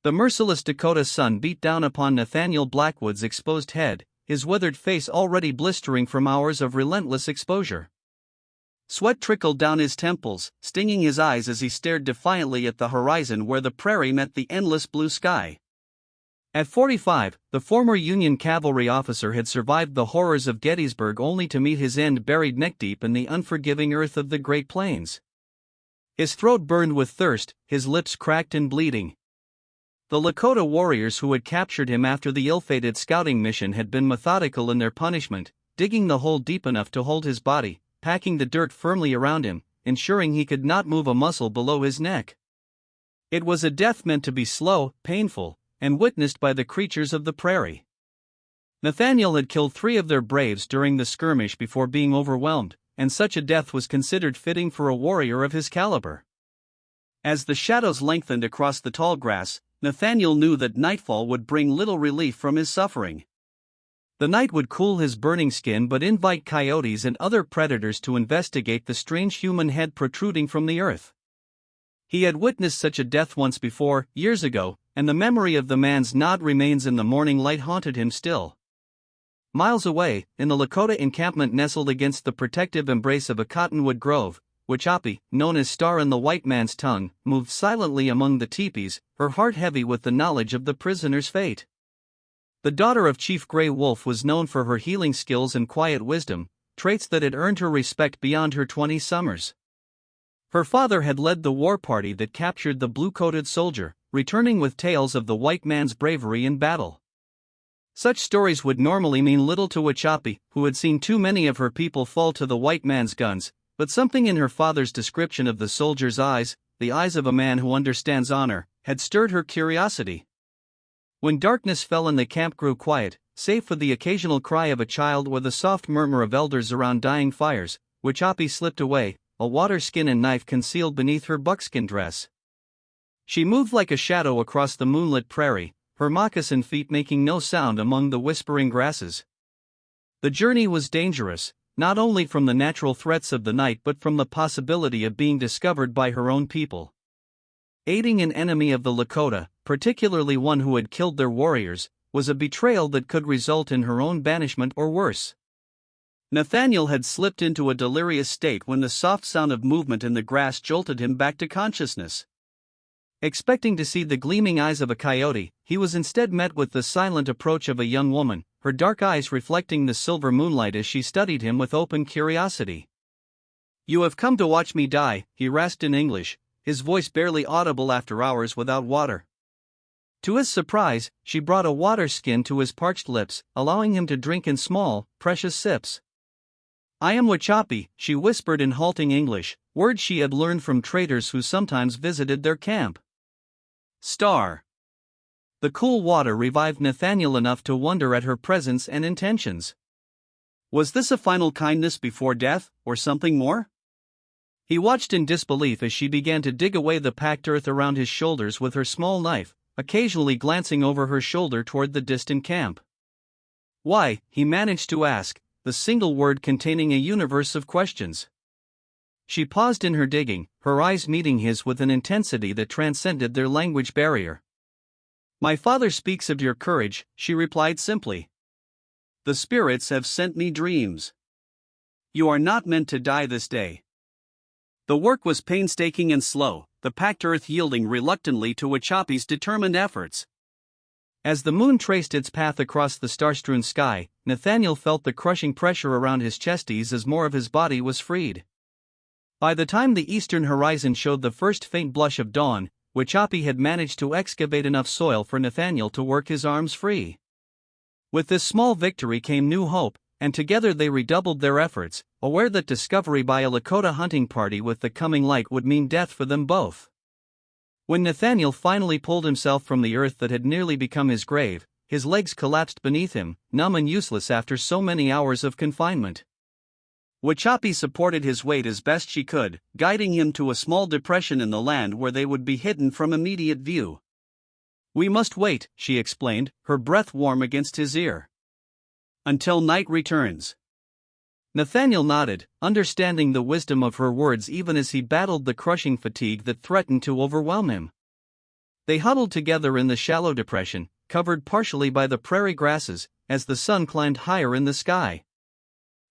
The merciless Dakota sun beat down upon Nathaniel Blackwood's exposed head, his withered face already blistering from hours of relentless exposure. Sweat trickled down his temples, stinging his eyes as he stared defiantly at the horizon where the prairie met the endless blue sky. At 45, the former Union cavalry officer had survived the horrors of Gettysburg only to meet his end buried neck-deep in the unforgiving earth of the Great Plains. His throat burned with thirst, his lips cracked and bleeding. The Lakota warriors who had captured him after the ill-fated scouting mission had been methodical in their punishment, digging the hole deep enough to hold his body, packing the dirt firmly around him, ensuring he could not move a muscle below his neck. It was a death meant to be slow, painful, and witnessed by the creatures of the prairie. Nathaniel had killed 3 of their braves during the skirmish before being overwhelmed, and such a death was considered fitting for a warrior of his caliber. As the shadows lengthened across the tall grass, Nathaniel knew that nightfall would bring little relief from his suffering. The night would cool his burning skin but invite coyotes and other predators to investigate the strange human head protruding from the earth. He had witnessed such a death once before, years ago, and the memory of the man's gnawed remains in the morning light haunted him still. Miles away, in the Lakota encampment nestled against the protective embrace of a cottonwood grove, Wichapi, known as Star in the white man's tongue, moved silently among the teepees, her heart heavy with the knowledge of the prisoner's fate. The daughter of Chief Gray Wolf was known for her healing skills and quiet wisdom, traits that had earned her respect beyond her 20 summers. Her father had led the war party that captured the blue-coated soldier, returning with tales of the white man's bravery in battle. Such stories would normally mean little to Wichapi, who had seen too many of her people fall to the white man's guns, but something in her father's description of the soldier's eyes, the eyes of a man who understands honor, had stirred her curiosity. When darkness fell and the camp grew quiet, save for the occasional cry of a child or the soft murmur of elders around dying fires, Wichapi slipped away, a water skin and knife concealed beneath her buckskin dress. She moved like a shadow across the moonlit prairie, her moccasin feet making no sound among the whispering grasses. The journey was dangerous, not only from the natural threats of the night but from the possibility of being discovered by her own people. Aiding an enemy of the Lakota, particularly one who had killed their warriors, was a betrayal that could result in her own banishment or worse. Nathaniel had slipped into a delirious state when the soft sound of movement in the grass jolted him back to consciousness. Expecting to see the gleaming eyes of a coyote, he was instead met with the silent approach of a young woman, her dark eyes reflecting the silver moonlight as she studied him with open curiosity. "You have come to watch me die," he rasped in English, his voice barely audible after hours without water. To his surprise, she brought a water skin to his parched lips, allowing him to drink in small, precious sips. "I am Wichapi," she whispered in halting English, words she had learned from traders who sometimes visited their camp. "Star." The cool water revived Nathaniel enough to wonder at her presence and intentions. Was this a final kindness before death, or something more? He watched in disbelief as she began to dig away the packed earth around his shoulders with her small knife, occasionally glancing over her shoulder toward the distant camp. "Why?" he managed to ask, the single word containing a universe of questions. She paused in her digging, her eyes meeting his with an intensity that transcended their language barrier. "My father speaks of your courage," she replied simply. "The spirits have sent me dreams. You are not meant to die this day." The work was painstaking and slow, the packed earth yielding reluctantly to Wichapi's determined efforts. As the moon traced its path across the star-strewn sky, Nathaniel felt the crushing pressure around his chest ease as more of his body was freed. By the time the eastern horizon showed the first faint blush of dawn, Wichapi had managed to excavate enough soil for Nathaniel to work his arms free. With this small victory came new hope, and together they redoubled their efforts, aware that discovery by a Lakota hunting party with the coming light would mean death for them both. When Nathaniel finally pulled himself from the earth that had nearly become his grave, his legs collapsed beneath him, numb and useless after so many hours of confinement. Wichapi supported his weight as best she could, guiding him to a small depression in the land where they would be hidden from immediate view. "We must wait," she explained, her breath warm against his ear. "Until night returns." Nathaniel nodded, understanding the wisdom of her words even as he battled the crushing fatigue that threatened to overwhelm him. They huddled together in the shallow depression, covered partially by the prairie grasses, as the sun climbed higher in the sky.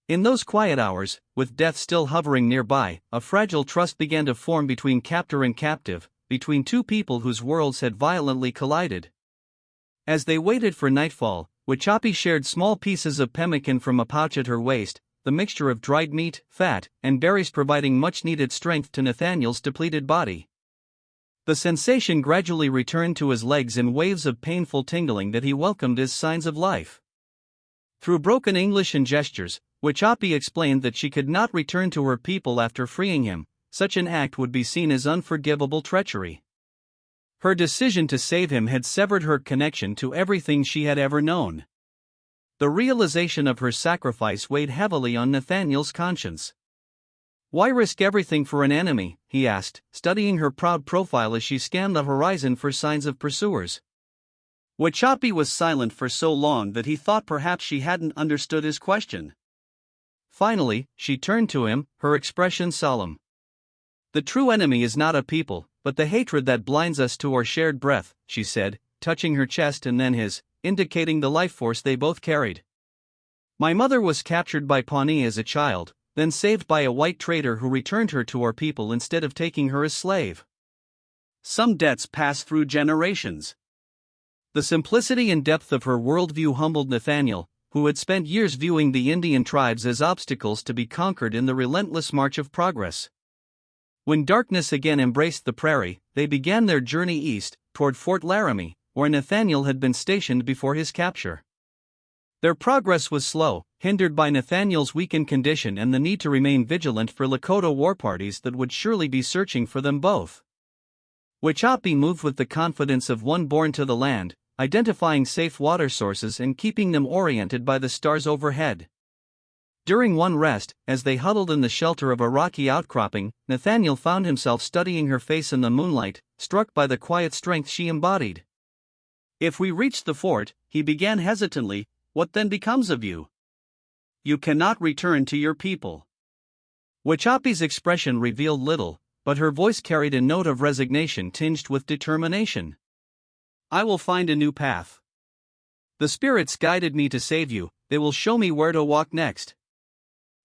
In those quiet hours, with death still hovering nearby, a fragile trust began to form between captor and captive, between two people whose worlds had violently collided. As they waited for nightfall, Wachapi shared small pieces of pemmican from a pouch at her waist, the mixture of dried meat, fat, and berries providing much-needed strength to Nathaniel's depleted body. The sensation gradually returned to his legs in waves of painful tingling that he welcomed as signs of life. Through broken English and gestures, Wachapi explained that she could not return to her people after freeing him. Such an act would be seen as unforgivable treachery. Her decision to save him had severed her connection to everything she had ever known. The realization of her sacrifice weighed heavily on Nathaniel's conscience. "Why risk everything for an enemy?" he asked, studying her proud profile as she scanned the horizon for signs of pursuers. Wachapi was silent for so long that he thought perhaps she hadn't understood his question. Finally, she turned to him, her expression solemn. "The true enemy is not a people, but the hatred that blinds us to our shared breath," she said, touching her chest and then his, indicating the life force they both carried. "My mother was captured by Pawnee as a child, then saved by a white trader who returned her to our people instead of taking her as slave. Some debts pass through generations." The simplicity and depth of her worldview humbled Nathaniel, who had spent years viewing the Indian tribes as obstacles to be conquered in the relentless march of progress. When darkness again embraced the prairie, they began their journey east, toward Fort Laramie, where Nathaniel had been stationed before his capture. Their progress was slow, hindered by Nathaniel's weakened condition and the need to remain vigilant for Lakota war parties that would surely be searching for them both. Wachapi moved with the confidence of one born to the land, identifying safe water sources and keeping them oriented by the stars overhead. During one rest, as they huddled in the shelter of a rocky outcropping, Nathaniel found himself studying her face in the moonlight, struck by the quiet strength she embodied. "If we reach the fort," he began hesitantly, "what then becomes of you? You cannot return to your people." Wachapi's expression revealed little, but her voice carried a note of resignation tinged with determination. "I will find a new path. The spirits guided me to save you, they will show me where to walk next."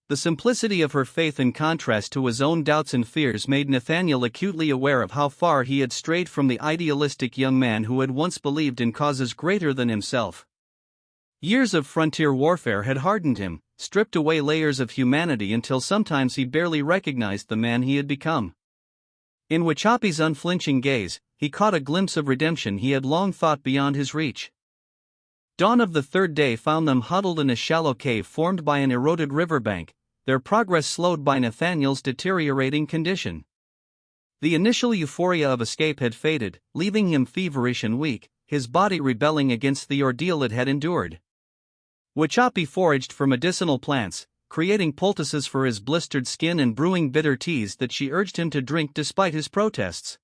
The simplicity of her faith in contrast to his own doubts and fears made Nathaniel acutely aware of how far he had strayed from the idealistic young man who had once believed in causes greater than himself. Years of frontier warfare had hardened him, stripped away layers of humanity until sometimes he barely recognized the man he had become. In Wachapi's unflinching gaze, he caught a glimpse of redemption he had long thought beyond his reach. Dawn of the third day found them huddled in a shallow cave formed by an eroded riverbank, their progress slowed by Nathaniel's deteriorating condition. The initial euphoria of escape had faded, leaving him feverish and weak, his body rebelling against the ordeal it had endured. Wachapi foraged for medicinal plants, creating poultices for his blistered skin and brewing bitter teas that she urged him to drink despite his protests.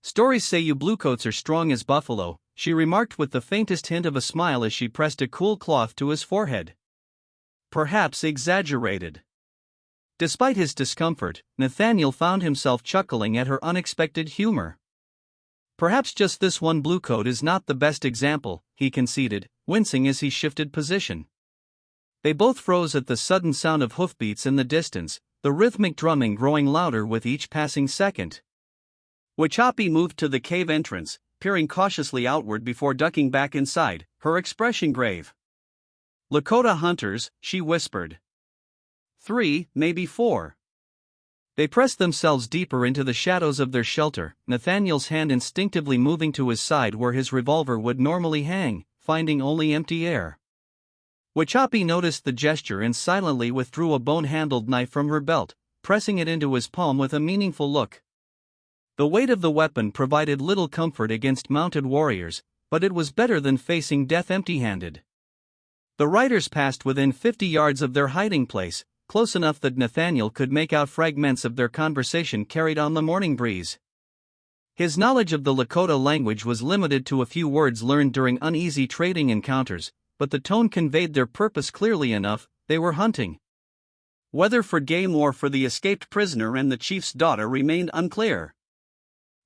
"Stories say you bluecoats are strong as buffalo," she remarked with the faintest hint of a smile as she pressed a cool cloth to his forehead. "Perhaps exaggerated." Despite his discomfort, Nathaniel found himself chuckling at her unexpected humor. "Perhaps just this one bluecoat is not the best example," he conceded, wincing as he shifted position. They both froze at the sudden sound of hoofbeats in the distance, the rhythmic drumming growing louder with each passing second. Wachapi moved to the cave entrance, peering cautiously outward before ducking back inside, her expression grave. "Lakota hunters," she whispered. "3, maybe 4. They pressed themselves deeper into the shadows of their shelter, Nathaniel's hand instinctively moving to his side where his revolver would normally hang, finding only empty air. Wachapi noticed the gesture and silently withdrew a bone-handled knife from her belt, pressing it into his palm with a meaningful look. The weight of the weapon provided little comfort against mounted warriors, but it was better than facing death empty-handed. The riders passed within 50 yards of their hiding place, close enough that Nathaniel could make out fragments of their conversation carried on the morning breeze. His knowledge of the Lakota language was limited to a few words learned during uneasy trading encounters, but the tone conveyed their purpose clearly enough: they were hunting. Whether for game or for the escaped prisoner and the chief's daughter remained unclear.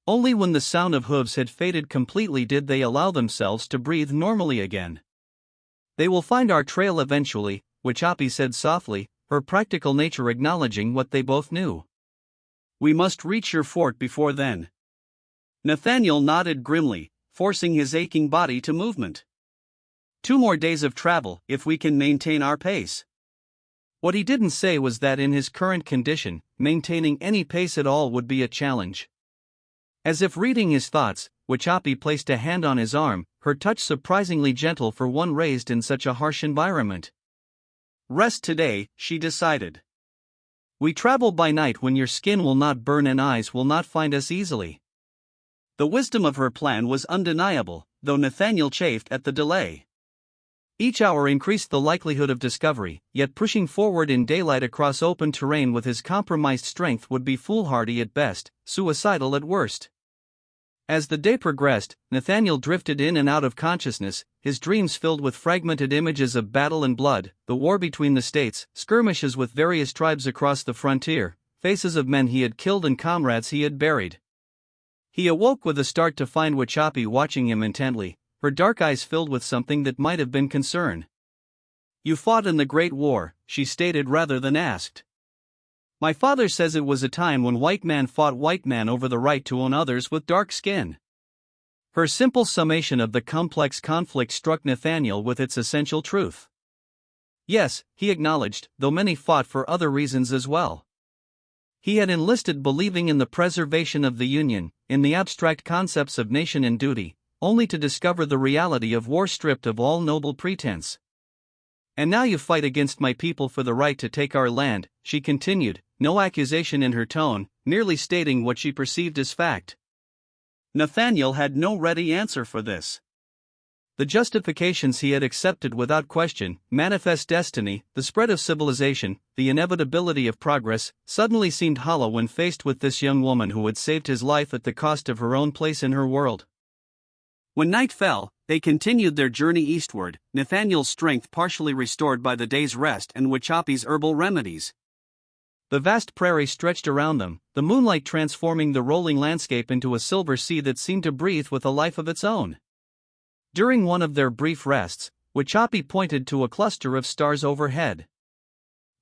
Only when the sound of hooves had faded completely did they allow themselves to breathe normally again. "They will find our trail eventually," Wachapi said softly, her practical nature acknowledging what they both knew. "We must reach your fort before then." Nathaniel nodded grimly, forcing his aching body to movement. "2 more days of travel, if we can maintain our pace." What he didn't say was that in his current condition, maintaining any pace at all would be a challenge. As if reading his thoughts, Wachapi placed a hand on his arm, her touch surprisingly gentle for one raised in such a harsh environment. "Rest today," she decided. "We travel by night when your skin will not burn and eyes will not find us easily." The wisdom of her plan was undeniable, though Nathaniel chafed at the delay. Each hour increased the likelihood of discovery, yet pushing forward in daylight across open terrain with his compromised strength would be foolhardy at best, suicidal at worst. As the day progressed, Nathaniel drifted in and out of consciousness, his dreams filled with fragmented images of battle and blood, the war between the states, skirmishes with various tribes across the frontier, faces of men he had killed and comrades he had buried. He awoke with a start to find Wachapi watching him intently, her dark eyes filled with something that might have been concern. "You fought in the Great War," she stated rather than asked. "My father says it was a time when white man fought white man over the right to own others with dark skin." Her simple summation of the complex conflict struck Nathaniel with its essential truth. Yes, he acknowledged, though many fought for other reasons as well. He had enlisted believing in the preservation of the Union, in the abstract concepts of nation and duty, only to discover the reality of war stripped of all noble pretense. "And now you fight against my people for the right to take our land," she continued, no accusation in her tone, merely stating what she perceived as fact. Nathaniel had no ready answer for this. The justifications he had accepted without question, manifest destiny, the spread of civilization, the inevitability of progress, suddenly seemed hollow when faced with this young woman who had saved his life at the cost of her own place in her world. When night fell, they continued their journey eastward, Nathaniel's strength partially restored by the day's rest and Wachapi's herbal remedies. The vast prairie stretched around them, the moonlight transforming the rolling landscape into a silver sea that seemed to breathe with a life of its own. During one of their brief rests, Wachapi pointed to a cluster of stars overhead.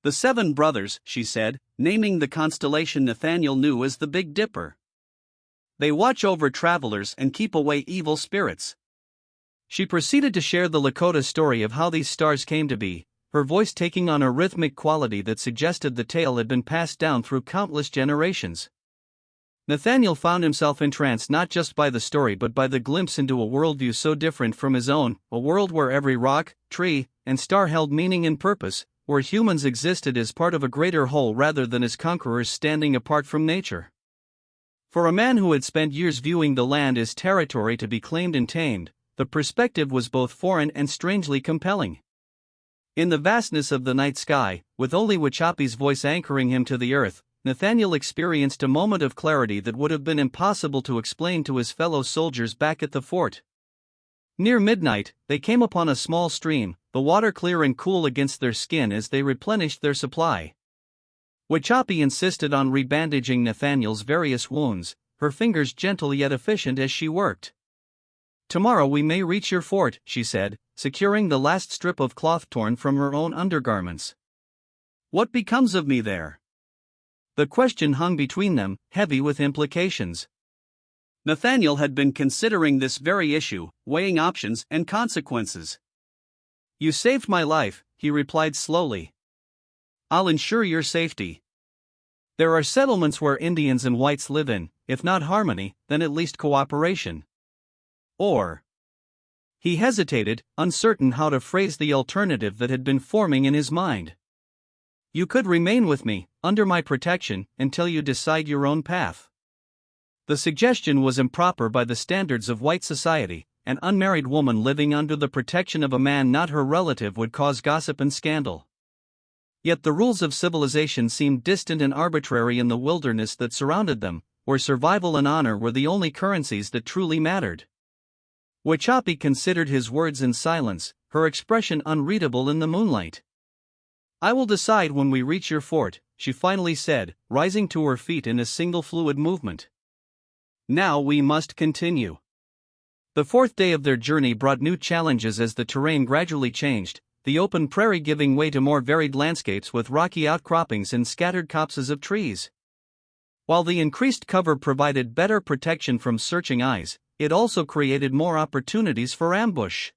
"The 7 brothers," she said, naming the constellation Nathaniel knew as the Big Dipper. "They watch over travelers and keep away evil spirits." She proceeded to share the Lakota story of how these stars came to be, her voice taking on a rhythmic quality that suggested the tale had been passed down through countless generations. Nathaniel found himself entranced not just by the story but by the glimpse into a worldview so different from his own, a world where every rock, tree, and star held meaning and purpose, where humans existed as part of a greater whole rather than as conquerors standing apart from nature. For a man who had spent years viewing the land as territory to be claimed and tamed, the perspective was both foreign and strangely compelling. In the vastness of the night sky, with only Wachapi's voice anchoring him to the earth, Nathaniel experienced a moment of clarity that would have been impossible to explain to his fellow soldiers back at the fort. Near midnight, they came upon a small stream, the water clear and cool against their skin as they replenished their supply. Wachapi insisted on rebandaging Nathaniel's various wounds, her fingers gentle yet efficient as she worked. "Tomorrow we may reach your fort," she said, securing the last strip of cloth torn from her own undergarments. "What becomes of me there?" The question hung between them, heavy with implications. Nathaniel had been considering this very issue, weighing options and consequences. "You saved my life," he replied slowly. "I'll ensure your safety. There are settlements where Indians and whites live in, if not harmony, then at least cooperation. Or..." He hesitated, uncertain how to phrase the alternative that had been forming in his mind. "You could remain with me, under my protection, until you decide your own path." The suggestion was improper by the standards of white society. An unmarried woman living under the protection of a man not her relative would cause gossip and scandal. Yet the rules of civilization seemed distant and arbitrary in the wilderness that surrounded them, where survival and honor were the only currencies that truly mattered. Wachapi considered his words in silence, her expression unreadable in the moonlight. "I will decide when we reach your fort," she finally said, rising to her feet in a single fluid movement. Now we must continue. The fourth day of their journey brought new challenges as the terrain gradually changed, the open prairie giving way to more varied landscapes with rocky outcroppings and scattered copses of trees. While the increased cover provided better protection from searching eyes, it also created more opportunities for ambush.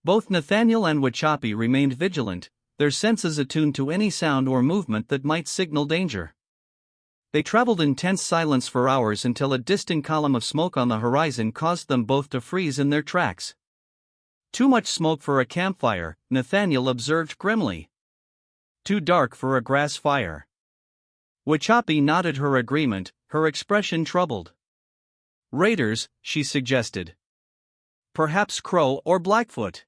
Both Nathaniel and Wachapi remained vigilant, their senses attuned to any sound or movement that might signal danger. They traveled in tense silence for hours until a distant column of smoke on the horizon caused them both to freeze in their tracks. Too much smoke for a campfire, Nathaniel observed grimly. Too dark for a grass fire. Wachapi nodded her agreement, her expression troubled. Raiders, she suggested. Perhaps Crow or Blackfoot.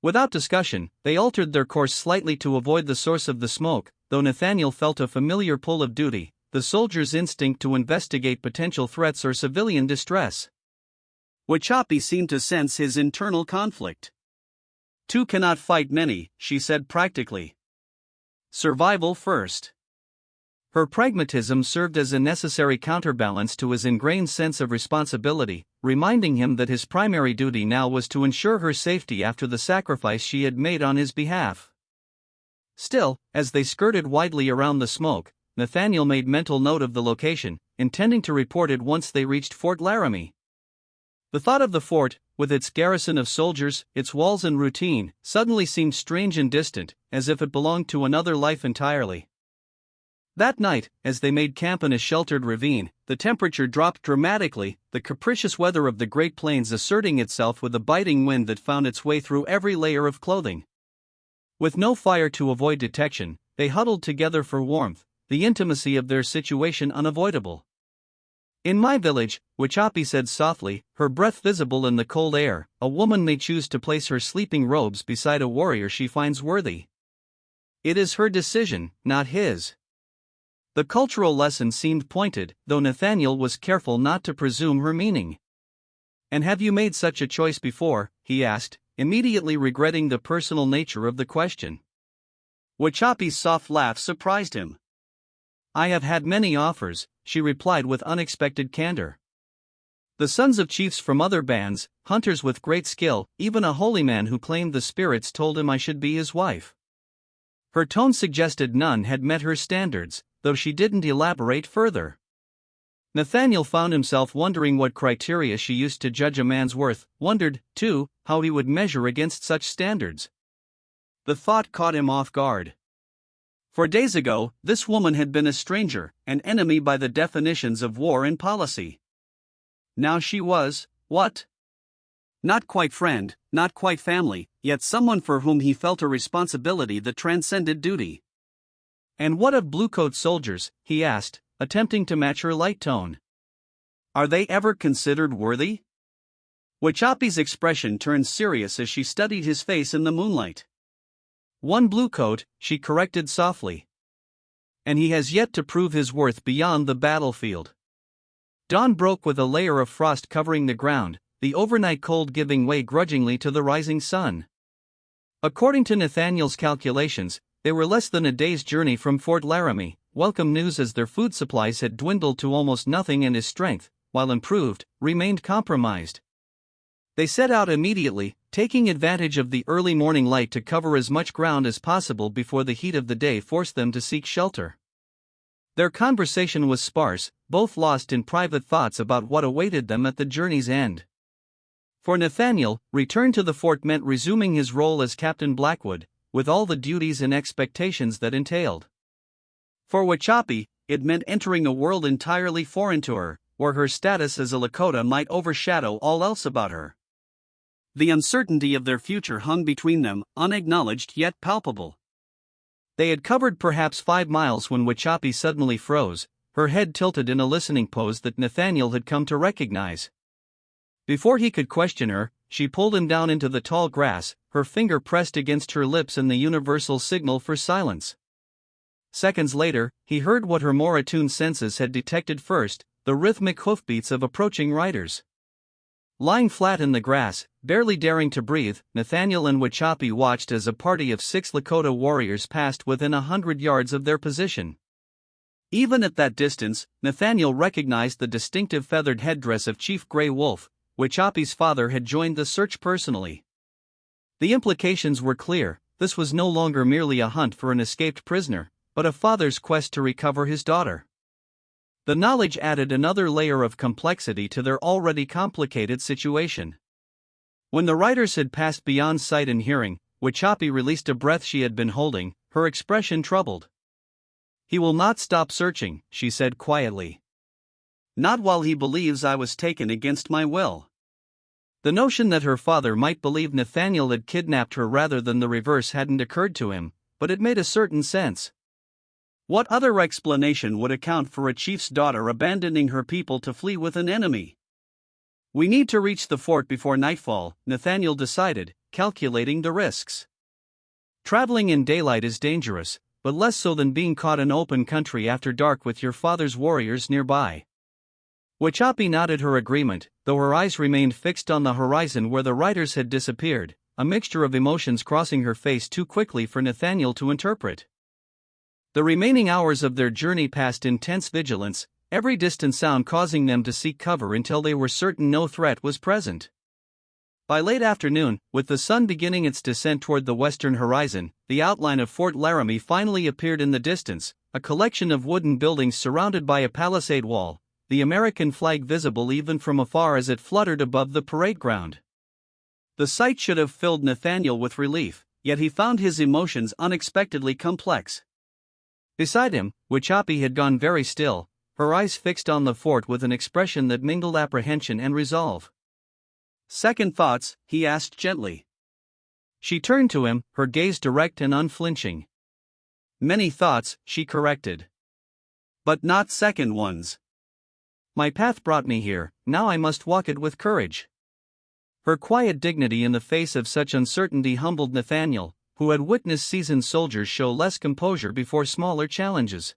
Without discussion, they altered their course slightly to avoid the source of the smoke, though Nathaniel felt a familiar pull of duty, the soldier's instinct to investigate potential threats or civilian distress. Wachapi seemed to sense his internal conflict. Two cannot fight many, she said practically. Survival first. Her pragmatism served as a necessary counterbalance to his ingrained sense of responsibility, reminding him that his primary duty now was to ensure her safety after the sacrifice she had made on his behalf. Still, as they skirted widely around the smoke, Nathaniel made mental note of the location, intending to report it once they reached Fort Laramie. The thought of the fort, with its garrison of soldiers, its walls and routine, suddenly seemed strange and distant, as if it belonged to another life entirely. That night, as they made camp in a sheltered ravine, the temperature dropped dramatically, the capricious weather of the Great Plains asserting itself with a biting wind that found its way through every layer of clothing. With no fire to avoid detection, they huddled together for warmth, the intimacy of their situation unavoidable. In my village, Wachapi said softly, her breath visible in the cold air, a woman may choose to place her sleeping robes beside a warrior she finds worthy. It is her decision, not his. The cultural lesson seemed pointed, though Nathaniel was careful not to presume her meaning. And have you made such a choice before? He asked, immediately regretting the personal nature of the question. Wachapi's soft laugh surprised him. I have had many offers, she replied with unexpected candor. The sons of chiefs from other bands, hunters with great skill, even a holy man who claimed the spirits told him I should be his wife. Her tone suggested none had met her standards, though she didn't elaborate further. Nathaniel found himself wondering what criteria she used to judge a man's worth, wondered, too, how he would measure against such standards. The thought caught him off guard. For days ago, this woman had been a stranger, an enemy by the definitions of war and policy. Now she was, what? Not quite friend, not quite family, yet someone for whom he felt a responsibility that transcended duty. And what of bluecoat soldiers? He asked, attempting to match her light tone. Are they ever considered worthy? Wachapi's expression turned serious as she studied his face in the moonlight. One bluecoat, she corrected softly. And he has yet to prove his worth beyond the battlefield. Dawn broke with a layer of frost covering the ground, the overnight cold giving way grudgingly to the rising sun. According to Nathaniel's calculations, they were less than a day's journey from Fort Laramie, welcome news as their food supplies had dwindled to almost nothing and his strength, while improved, remained compromised. They set out immediately, taking advantage of the early morning light to cover as much ground as possible before the heat of the day forced them to seek shelter. Their conversation was sparse, both lost in private thoughts about what awaited them at the journey's end. For Nathaniel, return to the fort meant resuming his role as Captain Blackwood, with all the duties and expectations that entailed. For Wachapi, it meant entering a world entirely foreign to her, where her status as a Lakota might overshadow all else about her. The uncertainty of their future hung between them, unacknowledged yet palpable. They had covered perhaps 5 miles when Wachapi suddenly froze, her head tilted in a listening pose that Nathaniel had come to recognize. Before he could question her, she pulled him down into the tall grass, her finger pressed against her lips in the universal signal for silence. Seconds later, he heard what her more attuned senses had detected first, the rhythmic hoofbeats of approaching riders. Lying flat in the grass, barely daring to breathe, Nathaniel and Wachapi watched as a party of 6 Lakota warriors passed within 100 yards of their position. Even at that distance, Nathaniel recognized the distinctive feathered headdress of Chief Gray Wolf, Whichapi's father had joined the search personally. The implications were clear: this was no longer merely a hunt for an escaped prisoner, but a father's quest to recover his daughter. The knowledge added another layer of complexity to their already complicated situation. When the riders had passed beyond sight and hearing, Whichapi released a breath she had been holding, her expression troubled. "He will not stop searching," she said quietly. "Not while he believes I was taken against my will." The notion that her father might believe Nathaniel had kidnapped her rather than the reverse hadn't occurred to him, but it made a certain sense. What other explanation would account for a chief's daughter abandoning her people to flee with an enemy? "We need to reach the fort before nightfall," Nathaniel decided, calculating the risks. Traveling in daylight is dangerous, but less so than being caught in open country after dark with your father's warriors nearby. Whichapi nodded her agreement, though her eyes remained fixed on the horizon where the riders had disappeared, a mixture of emotions crossing her face too quickly for Nathaniel to interpret. The remaining hours of their journey passed in tense vigilance, every distant sound causing them to seek cover until they were certain no threat was present. By late afternoon, with the sun beginning its descent toward the western horizon, the outline of Fort Laramie finally appeared in the distance, a collection of wooden buildings surrounded by a palisade wall, the American flag visible even from afar as it fluttered above the parade ground. The sight should have filled Nathaniel with relief, yet he found his emotions unexpectedly complex. Beside him, Whichapi had gone very still, her eyes fixed on the fort with an expression that mingled apprehension and resolve. "Second thoughts?" he asked gently. She turned to him, her gaze direct and unflinching. "Many thoughts," she corrected. "But not second ones. My path brought me here, now I must walk it with courage." Her quiet dignity in the face of such uncertainty humbled Nathaniel, who had witnessed seasoned soldiers show less composure before smaller challenges.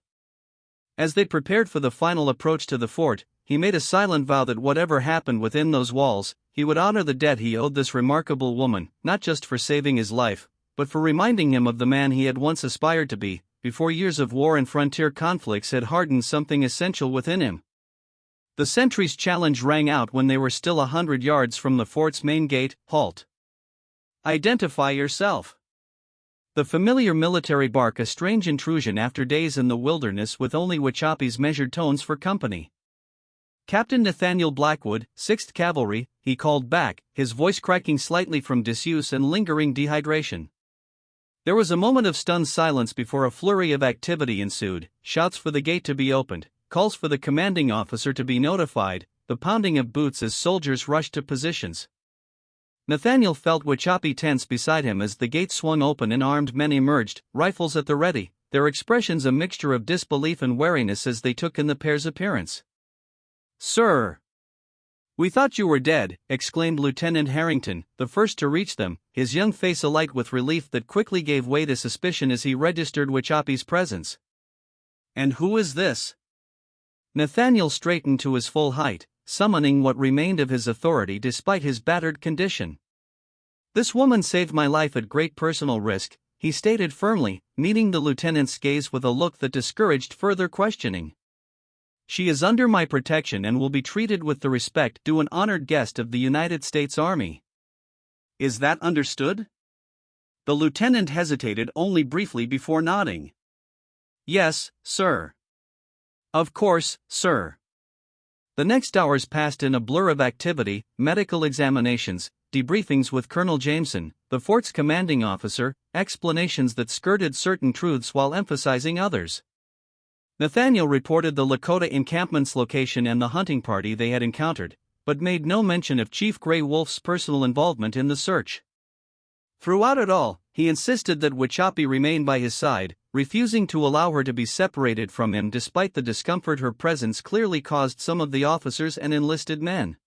As they prepared for the final approach to the fort, he made a silent vow that whatever happened within those walls, he would honor the debt he owed this remarkable woman, not just for saving his life, but for reminding him of the man he had once aspired to be, before years of war and frontier conflicts had hardened something essential within him. The sentry's challenge rang out when they were still 100 yards from the fort's main gate. "Halt. Identify yourself." The familiar military bark, a strange intrusion after days in the wilderness with only Whichapi's measured tones for company. "Captain Nathaniel Blackwood, 6th Cavalry," he called back, his voice cracking slightly from disuse and lingering dehydration. There was a moment of stunned silence before a flurry of activity ensued, shouts for the gate to be opened, calls for the commanding officer to be notified, the pounding of boots as soldiers rushed to positions. Nathaniel felt Whichapi tense beside him as the gate swung open and armed men emerged, rifles at the ready, their expressions a mixture of disbelief and wariness as they took in the pair's appearance. "Sir! We thought you were dead," exclaimed Lieutenant Harrington, the first to reach them, his young face alight with relief that quickly gave way to suspicion as he registered Whichapi's presence. "And who is this?" Nathaniel straightened to his full height, summoning what remained of his authority despite his battered condition. "This woman saved my life at great personal risk," he stated firmly, meeting the lieutenant's gaze with a look that discouraged further questioning. "She is under my protection and will be treated with the respect due an honored guest of the United States Army." "Is that understood?" The lieutenant hesitated only briefly before nodding. "Yes, sir." "Of course, sir." The next hours passed in a blur of activity, medical examinations, debriefings with Colonel Jameson, the fort's commanding officer, explanations that skirted certain truths while emphasizing others. Nathaniel reported the Lakota encampment's location and the hunting party they had encountered, but made no mention of Chief Gray Wolf's personal involvement in the search. Throughout it all, he insisted that Whichapi remain by his side, refusing to allow her to be separated from him despite the discomfort her presence clearly caused some of the officers and enlisted men.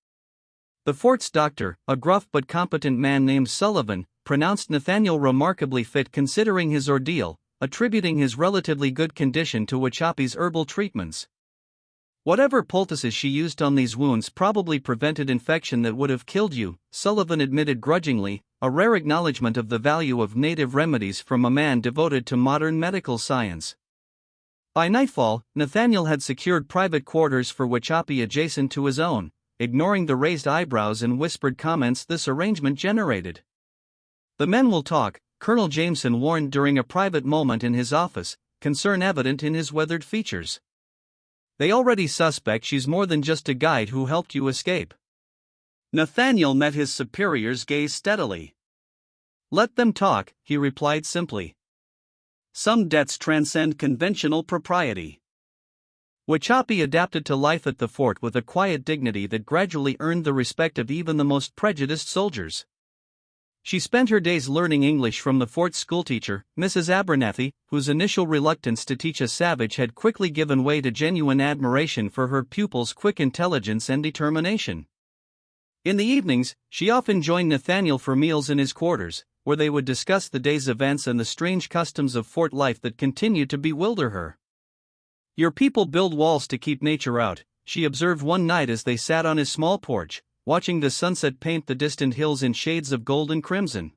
The fort's doctor, a gruff but competent man named Sullivan, pronounced Nathaniel remarkably fit considering his ordeal, attributing his relatively good condition to Whichapi's herbal treatments. "Whatever poultices she used on these wounds probably prevented infection that would have killed you," Sullivan admitted grudgingly, a rare acknowledgement of the value of native remedies from a man devoted to modern medical science. By nightfall, Nathaniel had secured private quarters for Wichapi adjacent to his own, ignoring the raised eyebrows and whispered comments this arrangement generated. "The men will talk," Colonel Jameson warned during a private moment in his office, concern evident in his weathered features. "They already suspect she's more than just a guide who helped you escape." Nathaniel met his superior's gaze steadily. "Let them talk," he replied simply. "Some debts transcend conventional propriety." Wichapi adapted to life at the fort with a quiet dignity that gradually earned the respect of even the most prejudiced soldiers. She spent her days learning English from the fort's schoolteacher, Mrs. Abernathy, whose initial reluctance to teach a savage had quickly given way to genuine admiration for her pupil's quick intelligence and determination. In the evenings, she often joined Nathaniel for meals in his quarters, where they would discuss the day's events and the strange customs of fort life that continued to bewilder her. "Your people build walls to keep nature out," she observed one night as they sat on his small porch, watching the sunset paint the distant hills in shades of gold and crimson.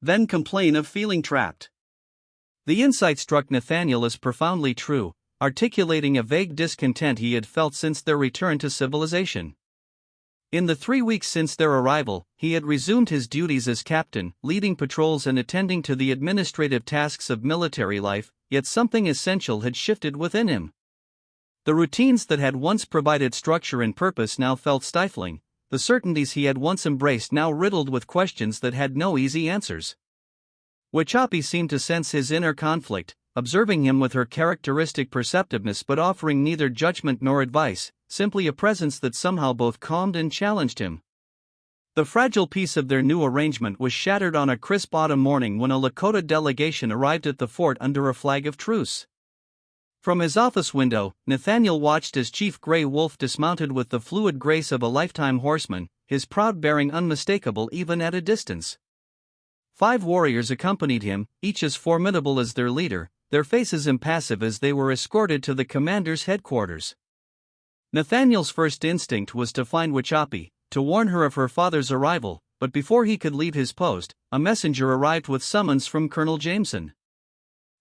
"Then complain of feeling trapped." The insight struck Nathaniel as profoundly true, articulating a vague discontent he had felt since their return to civilization. In the 3 weeks since their arrival, he had resumed his duties as captain, leading patrols and attending to the administrative tasks of military life, yet something essential had shifted within him. The routines that had once provided structure and purpose now felt stifling, the certainties he had once embraced now riddled with questions that had no easy answers. Wichapi seemed to sense his inner conflict, observing him with her characteristic perceptiveness but offering neither judgment nor advice, simply a presence that somehow both calmed and challenged him. The fragile peace of their new arrangement was shattered on a crisp autumn morning when a Lakota delegation arrived at the fort under a flag of truce. From his office window, Nathaniel watched as Chief Gray Wolf dismounted with the fluid grace of a lifetime horseman, his proud bearing unmistakable even at a distance. 5 warriors accompanied him, each as formidable as their leader, their faces impassive as they were escorted to the commander's headquarters. Nathaniel's first instinct was to find Wichapi, to warn her of her father's arrival, but before he could leave his post, a messenger arrived with summons from Colonel Jameson.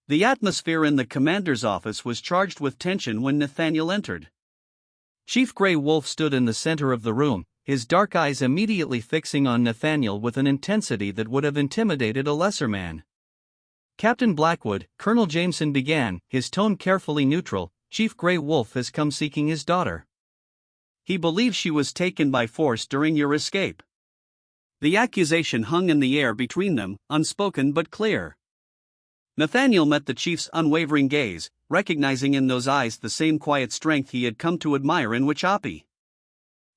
The atmosphere in the commander's office was charged with tension when Nathaniel entered. Chief Gray Wolf stood in the center of the room, his dark eyes immediately fixing on Nathaniel with an intensity that would have intimidated a lesser man. "Captain Blackwood," Colonel Jameson began, his tone carefully neutral, "Chief Gray Wolf has come seeking his daughter. He believes she was taken by force during your escape." The accusation hung in the air between them, unspoken but clear. Nathaniel met the chief's unwavering gaze, recognizing in those eyes the same quiet strength he had come to admire in Wichapi.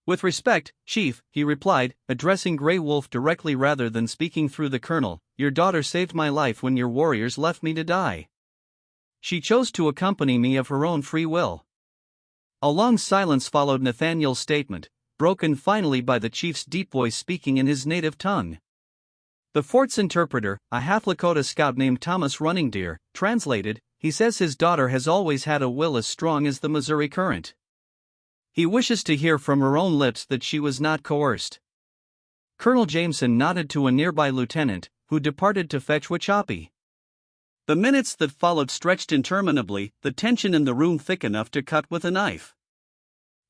"With respect, Chief," he replied, addressing Gray Wolf directly rather than speaking through the colonel, "your daughter saved my life when your warriors left me to die. She chose to accompany me of her own free will." A long silence followed Nathaniel's statement, broken finally by the chief's deep voice speaking in his native tongue. The fort's interpreter, a half-Lakota scout named Thomas Running Deer, translated, "He says his daughter has always had a will as strong as the Missouri current. He wishes to hear from her own lips that she was not coerced." Colonel Jameson nodded to a nearby lieutenant, who departed to fetch Wichapi. The minutes that followed stretched interminably, the tension in the room thick enough to cut with a knife.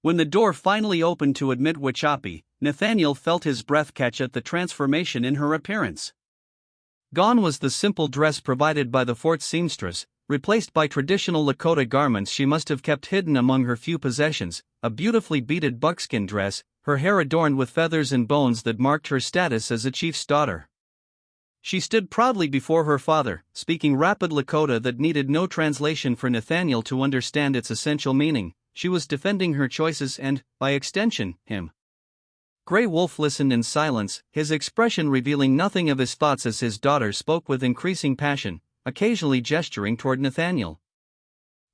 When the door finally opened to admit Wichapi, Nathaniel felt his breath catch at the transformation in her appearance. Gone was the simple dress provided by the fort's seamstress, replaced by traditional Lakota garments she must have kept hidden among her few possessions, a beautifully beaded buckskin dress, her hair adorned with feathers and bones that marked her status as a chief's daughter. She stood proudly before her father, speaking rapid Lakota that needed no translation for Nathaniel to understand its essential meaning. She was defending her choices and, by extension, him. Gray Wolf listened in silence, his expression revealing nothing of his thoughts as his daughter spoke with increasing passion, occasionally gesturing toward Nathaniel.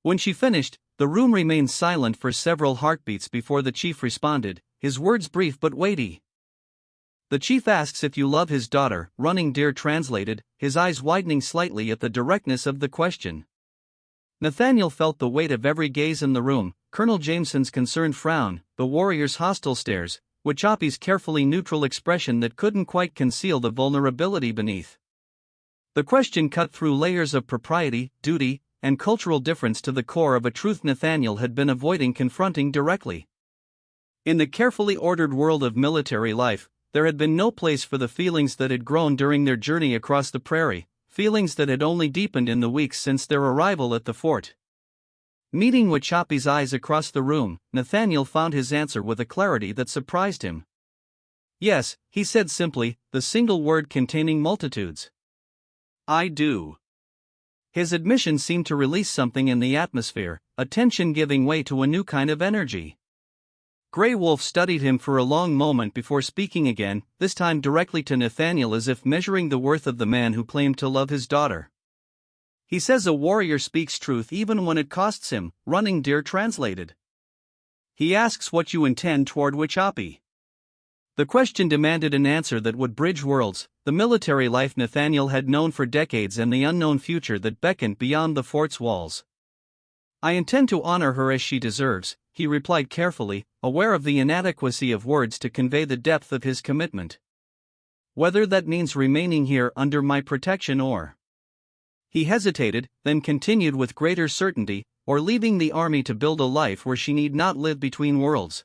When she finished, the room remained silent for several heartbeats before the chief responded, his words brief but weighty. "The chief asks if you love his daughter," Running Deer translated, his eyes widening slightly at the directness of the question. Nathaniel felt the weight of every gaze in the room, Colonel Jameson's concerned frown, the warrior's hostile stares, Wichapi's carefully neutral expression that couldn't quite conceal the vulnerability beneath. The question cut through layers of propriety, duty, and cultural difference to the core of a truth Nathaniel had been avoiding confronting directly. In the carefully ordered world of military life, there had been no place for the feelings that had grown during their journey across the prairie, feelings that had only deepened in the weeks since their arrival at the fort. Meeting Wachapi's eyes across the room, Nathaniel found his answer with a clarity that surprised him. "Yes," he said simply, the single word containing multitudes. "I do." His admission seemed to release something in the atmosphere, a tension giving way to a new kind of energy. Grey Wolf studied him for a long moment before speaking again, this time directly to Nathaniel as if measuring the worth of the man who claimed to love his daughter. "He says a warrior speaks truth even when it costs him," Running Deer translated. "He asks what you intend toward Wachapi." The question demanded an answer that would bridge worlds, the military life Nathaniel had known for decades and the unknown future that beckoned beyond the fort's walls. "I intend to honor her as she deserves," he replied carefully, aware of the inadequacy of words to convey the depth of his commitment. "Whether that means remaining here under my protection or—" He hesitated, then continued with greater certainty, "or leaving the army to build a life where she need not live between worlds."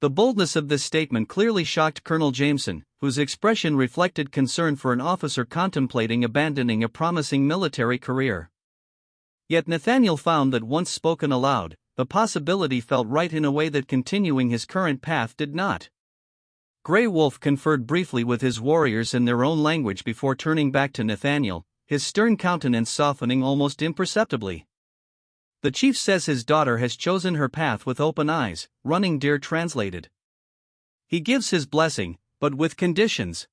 The boldness of this statement clearly shocked Colonel Jameson, whose expression reflected concern for an officer contemplating abandoning a promising military career. Yet Nathaniel found that once spoken aloud, the possibility felt right in a way that continuing his current path did not. Grey Wolf conferred briefly with his warriors in their own language before turning back to Nathaniel, his stern countenance softening almost imperceptibly. "The chief says his daughter has chosen her path with open eyes," Running Deer translated. "He gives his blessing, but with conditions.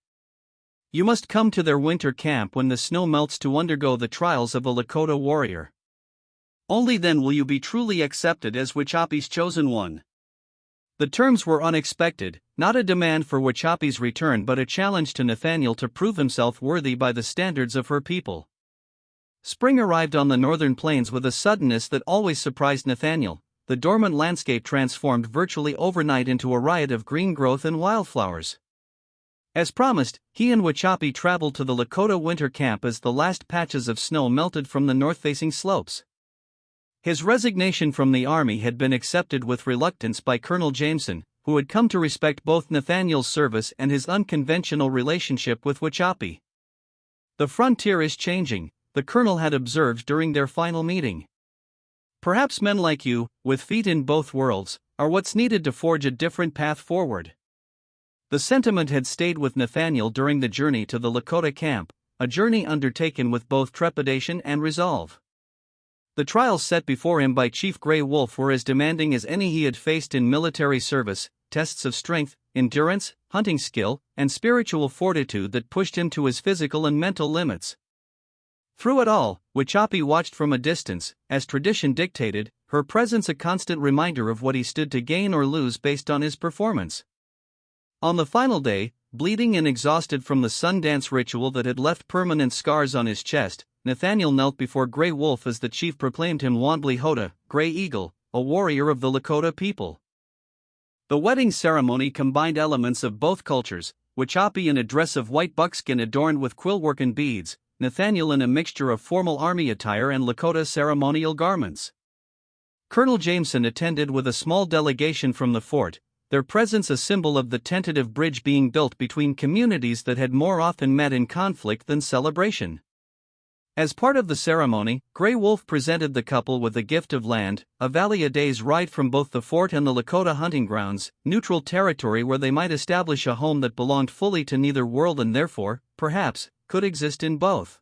You must come to their winter camp when the snow melts to undergo the trials of a Lakota warrior. Only then will you be truly accepted as Wachapi's chosen one." The terms were unexpected, not a demand for Wachapi's return but a challenge to Nathaniel to prove himself worthy by the standards of her people. Spring arrived on the northern plains with a suddenness that always surprised Nathaniel. The dormant landscape transformed virtually overnight into a riot of green growth and wildflowers. As promised, he and Wachapi traveled to the Lakota winter camp as the last patches of snow melted from the north-facing slopes. His resignation from the army had been accepted with reluctance by Colonel Jameson, who had come to respect both Nathaniel's service and his unconventional relationship with Wachapi. "The frontier is changing," the colonel had observed during their final meeting. "Perhaps men like you, with feet in both worlds, are what's needed to forge a different path forward." The sentiment had stayed with Nathaniel during the journey to the Lakota camp, a journey undertaken with both trepidation and resolve. The trials set before him by Chief Grey Wolf were as demanding as any he had faced in military service, tests of strength, endurance, hunting skill, and spiritual fortitude that pushed him to his physical and mental limits. Through it all, Wachapi watched from a distance, as tradition dictated, her presence a constant reminder of what he stood to gain or lose based on his performance. On the final day, bleeding and exhausted from the Sundance ritual that had left permanent scars on his chest, Nathaniel knelt before Grey Wolf as the chief proclaimed him Wambly Hota, Grey Eagle, a warrior of the Lakota people. The wedding ceremony combined elements of both cultures, Wachapi in a dress of white buckskin adorned with quillwork and beads, Nathaniel in a mixture of formal army attire and Lakota ceremonial garments. Colonel Jameson attended with a small delegation from the fort, their presence a symbol of the tentative bridge being built between communities that had more often met in conflict than celebration. As part of the ceremony, Grey Wolf presented the couple with a gift of land, a valley a day's ride from both the fort and the Lakota hunting grounds, neutral territory where they might establish a home that belonged fully to neither world and therefore, perhaps, could exist in both.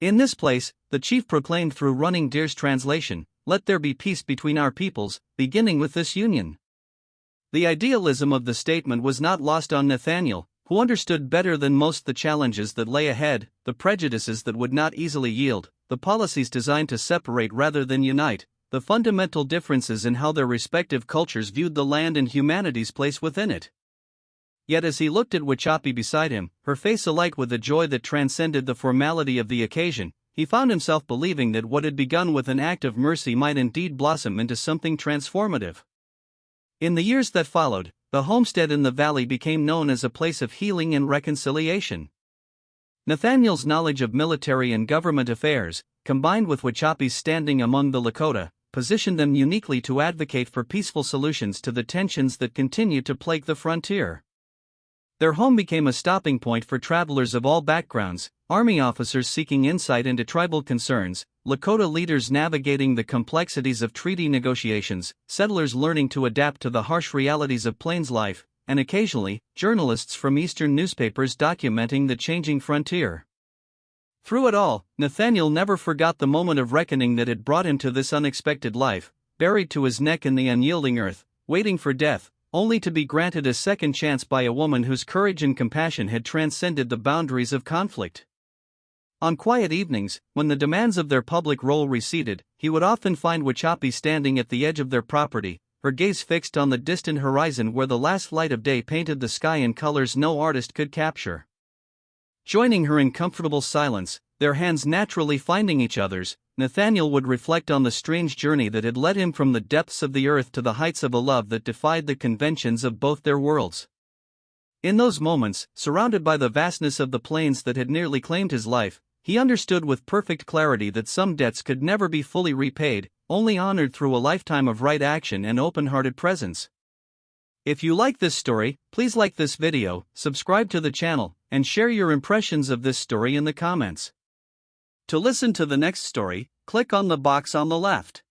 "In this place," the chief proclaimed through Running Deer's translation, "let there be peace between our peoples, beginning with this union." The idealism of the statement was not lost on Nathaniel, who understood better than most the challenges that lay ahead, the prejudices that would not easily yield, the policies designed to separate rather than unite, the fundamental differences in how their respective cultures viewed the land and humanity's place within it. Yet as he looked at Wachapi beside him, her face alight with a joy that transcended the formality of the occasion, he found himself believing that what had begun with an act of mercy might indeed blossom into something transformative. In the years that followed, the homestead in the valley became known as a place of healing and reconciliation. Nathaniel's knowledge of military and government affairs, combined with Wachapi's standing among the Lakota, positioned them uniquely to advocate for peaceful solutions to the tensions that continue to plague the frontier. Their home became a stopping point for travelers of all backgrounds, Army officers seeking insight into tribal concerns, Lakota leaders navigating the complexities of treaty negotiations, settlers learning to adapt to the harsh realities of plains life, and occasionally, journalists from Eastern newspapers documenting the changing frontier. Through it all, Nathaniel never forgot the moment of reckoning that had brought him to this unexpected life, buried to his neck in the unyielding earth, waiting for death, only to be granted a second chance by a woman whose courage and compassion had transcended the boundaries of conflict. On quiet evenings, when the demands of their public role receded, he would often find Wachapi standing at the edge of their property, her gaze fixed on the distant horizon where the last light of day painted the sky in colors no artist could capture. Joining her in comfortable silence, their hands naturally finding each other's, Nathaniel would reflect on the strange journey that had led him from the depths of the earth to the heights of a love that defied the conventions of both their worlds. In those moments, surrounded by the vastness of the plains that had nearly claimed his life, he understood with perfect clarity that some debts could never be fully repaid, only honored through a lifetime of right action and open-hearted presence. If you like this story, please like this video, subscribe to the channel, and share your impressions of this story in the comments. To listen to the next story, click on the box on the left.